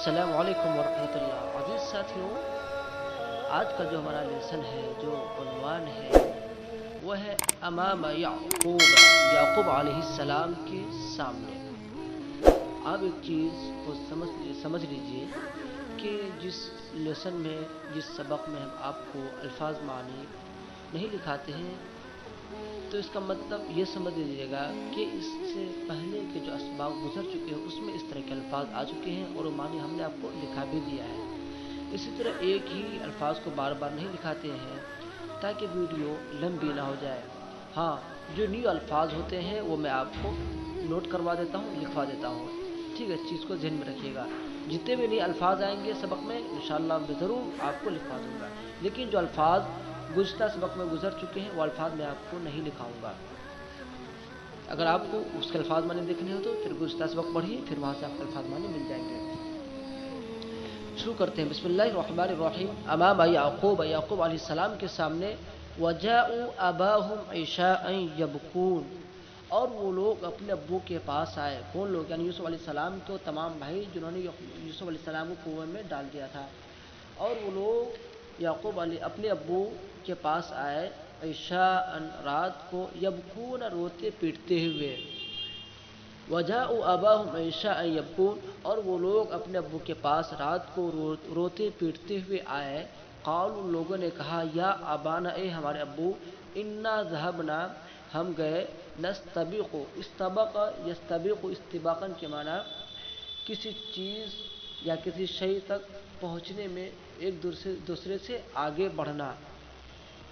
अस्सलाम वालेकुम वरहमतुल्लाह। अजीज साथियों, आज का जो हमारा लेसन है, जो उन्वान है, वह है अमाम याकूब अलैहिस्सलाम के सामने। आप एक चीज़ को समझ लीजिए कि जिस लेसन में, जिस सबक में हम आपको अल्फाज मानी नहीं लिखाते हैं, तो इसका मतलब ये समझ लीजिएगा कि इससे पहले के जो असबाब गुजर चुके हैं उसमें इस तरह के अल्फाज आ चुके हैं और मानी हमने आपको लिखा भी दिया है। इसी तरह एक ही अल्फाज को बार बार नहीं लिखाते हैं ताकि वीडियो लंबी ना हो जाए। हाँ, जो न्यू अल्फाज होते हैं वो मैं आपको नोट करवा देता हूँ, लिखवा देता हूँ। ठीक है, इस चीज़ को ध्यान में रखिएगा। जितने भी नए अल्फाज आएंगे सबक में इंशाअल्लाह मैं ज़रूर आपको लिखवा दूँगा, लेकिन जो अल्फाज गुज़िश्ता सबक में गुजर चुके हैं वो अल्फाज मैं आपको नहीं लिखाऊंगा। अगर आपको उसके अल्फाज माने देखने हो तो फिर गुज़िश्ता सबक पढ़िए, फिर वहाँ से आपको अल्फाज माने मिल जाएंगे। शुरू करते हैं। बिस्मिल्लाहिर्रहमानिर्रहीम। अमाम याकूब अलैहिस्सलाम के सामने वजाउ अबाहुम इशाअन यबकून, और वो लोग अपने अब्बू के पास आए। कौन लोग? यानी यूसुफ अलैहिस्सलाम के तमाम भाई जिन्होंने यूसुफ अलैहिस्सलाम को कुएं में डाल दिया था। और वो लोग याकूब अपने अब्बू के पास आए इशाअन, रात को, यबकून, रोते पीटते हुए। वजाउ अबाहुम इशाअन यबकून, और वो लोग अपने अब्बू के पास रात को रोते पीटते हुए आए। क़ालू, लोगों ने कहा, या अबाना, ए हमारे अब्बू, इन्ना ज़हबना, हम गए, नस्तबिक़ु, इस्तबक़ यस्तबिक़ु इस्तिबाक़न के माना किसी चीज़ या किसी शय तक पहुँचने में एक दूसरे से आगे बढ़ना,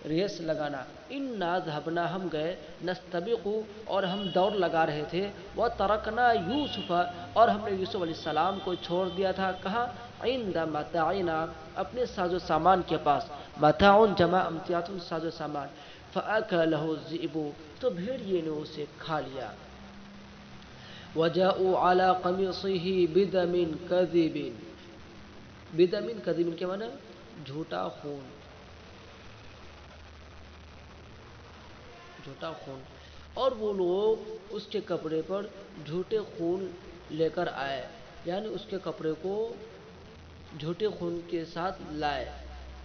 रेस लगाना। इन्ना ज़हबना, हम गए, नस्तबिक़ु, और हम दौड़ लगा रहे थे, व तरकना यूसुफ़, और हमने यूसुफ अलैहिस्सलाम को छोड़ दिया था। कहाँ? इंद मताइना, अपने साजो सामान के पास। मताउन जमा अमतियातुन, साजो सामान। फ़अकलहु ज़िबु, तो भेड़िए ने उसे खा लिया। वजाउ अला क़मीसिही बिदमिन कज़िबिन, बिदमिन कज़िबिन के माने झूठा खून, झूठा खून। और वो लोग उसके कपड़े पर झूठे खून लेकर आए, यानी उसके कपड़े को झूठे खून के साथ लाए।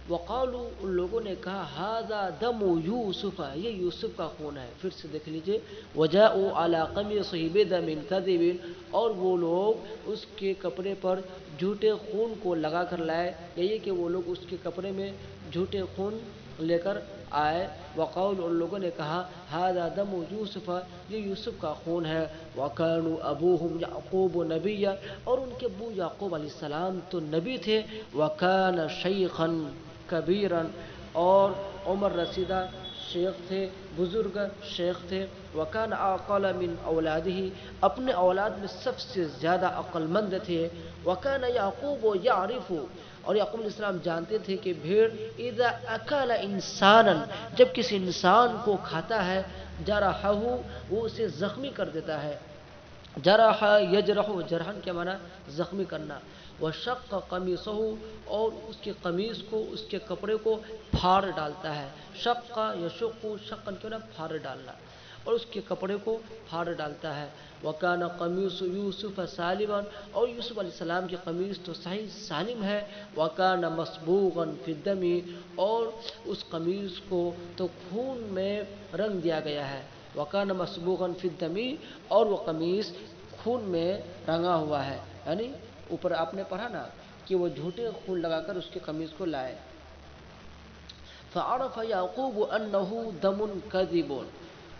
वक़ालू, उन लोगों ने कहा, हाज़ा दमु यूसुफ़, ये यूसुफ का खून है। फिर से देख लीजिए, वजाउ अला क़मीसिही बिदमिन कज़िबिन, और वो लोग उसके कपड़े पर झूठे खून को लगा कर लाए, यही कि वो लोग उसके कपड़े में झूठे खून लेकर आए। वक़ालू, उन लोगों ने कहा, हाज़ा दमु यूसुफ़, ये यूसुफ का खून है। वकानु अबूहुम याकूब नबिय्या, और उनके अब्बू याकूब अलैहिस्सलाम तो नबी थे। वकान शैखन कबीरन, और उमर रसीदा शेख थे, बुजुर्ग शेख थे। वकान अक़ल मिन औलादिही, अपने औलाद में सबसे ज़्यादा अक्लमंद थे। वकान याकूब यारिफु, और याकूब अलैहिस्सलाम जानते थे कि भेड़ इज़ा अकल इंसानन, जब किसी इंसान को खाता है, जरहहु, वो उसे ज़ख्मी कर देता है। जरह यजरहु, जरहन के माना ज़ख्मी करना। व शक़्क़ क़मीसहु, और उसके कमीज़ को, उसके कपड़े को फाड़ डालता है। शक़्क़ यशुक़्क़ु, शक़्क़न के माना फाड़ डालना, और उसके कपड़े को फाड़ डालता है। वकान क़मीसु यूसुफ़ सालिमन, और यूसुफ अलैहिस्सलाम की कमीज़ तो सही सालिम है। वकान मस्बूग़न फ़िद्दमी, और उस कमीज़ को तो खून में रंग दिया गया है। वकान मस्बूग़न फ़िद्दमी, और वो कमीज़ खून में रंगा हुआ है। यानी ऊपर आपने पढ़ा ना कि वो झूठे खून लगाकर उसके कमीज़ को लाए। फ़अरफ़ याकूब अन्नहु दमुन कज़िबुन,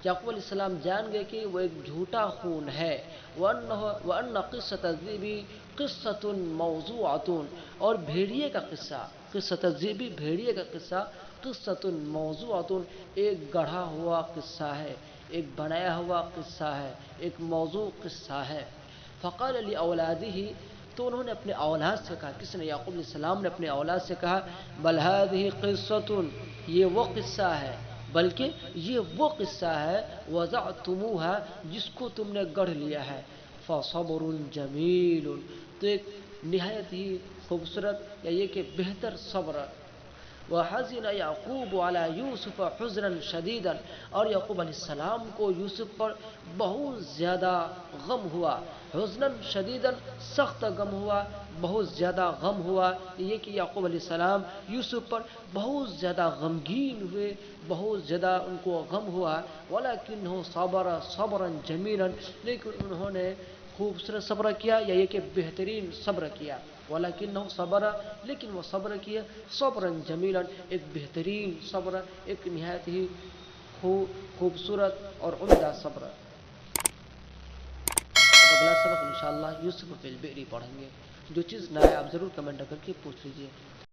याकूब अलैहिस्सलाम जान गए कि वो एक झूठा खून है। वअन्न क़िस्सत ज़िबी क़िस्सतुन मौज़ूअतुन, और भेड़िए का किस्सा, क़िस्सत ज़िबी, भेड़िए का किस्सा, क़िस्सतुन मौज़ूअतुन, एक गढ़ा हुआ किस्सा है, एक बनाया हुआ किस्सा है, एक मौज़ू किस्सा है। फ़क़ाल लि औलादिही, तो उन्होंने अपने औलाद से कहा। किसने? याकूब अलैहिस्सलाम ने अपने औलाद से कहा, बल हाज़िही क़िस्सतुन, ये वो किस्सा है, बल्कि ये वो किस्सा है, वज़अतुमूहा, जिसको तुमने गढ़ लिया है। फ़सब्रुन जमीलुन, तो एक निहायत ही खूबसूरत, या ये कि बेहतर सब्र, وحزن یعقوب علی یوسف حزنا شدیدا، اور یعقوب علیہ السلام کو یوسف پر بہت زیادہ غم ہوا، حزنا شدیدا سخت غم ہوا، بہت زیادہ غم ہوا، یہ کہ یعقوب علیہ السلام یوسف پر بہت زیادہ غمگین ہوئے، بہت زیادہ ان کو غم ہوا، ولکنہ صبر صبرا جمیلا، لیکن انہوں نے خوبصورت صبر کیا، یا یہ کہ بہترین صبر کیا، ولیکنہ صبر، لیکن وہ صبر کیا، صبرا جمیلا، ایک بہترین صبر، ایک نہایت ہی خوبصورت اور عمدہ صبر۔ اب اگلا سبق انشاءاللہ یوسف فی البئر پڑھیں گے، جو چیز نہ ہے آپ ضرور کمنٹ کر کے پوچھ لیجیے۔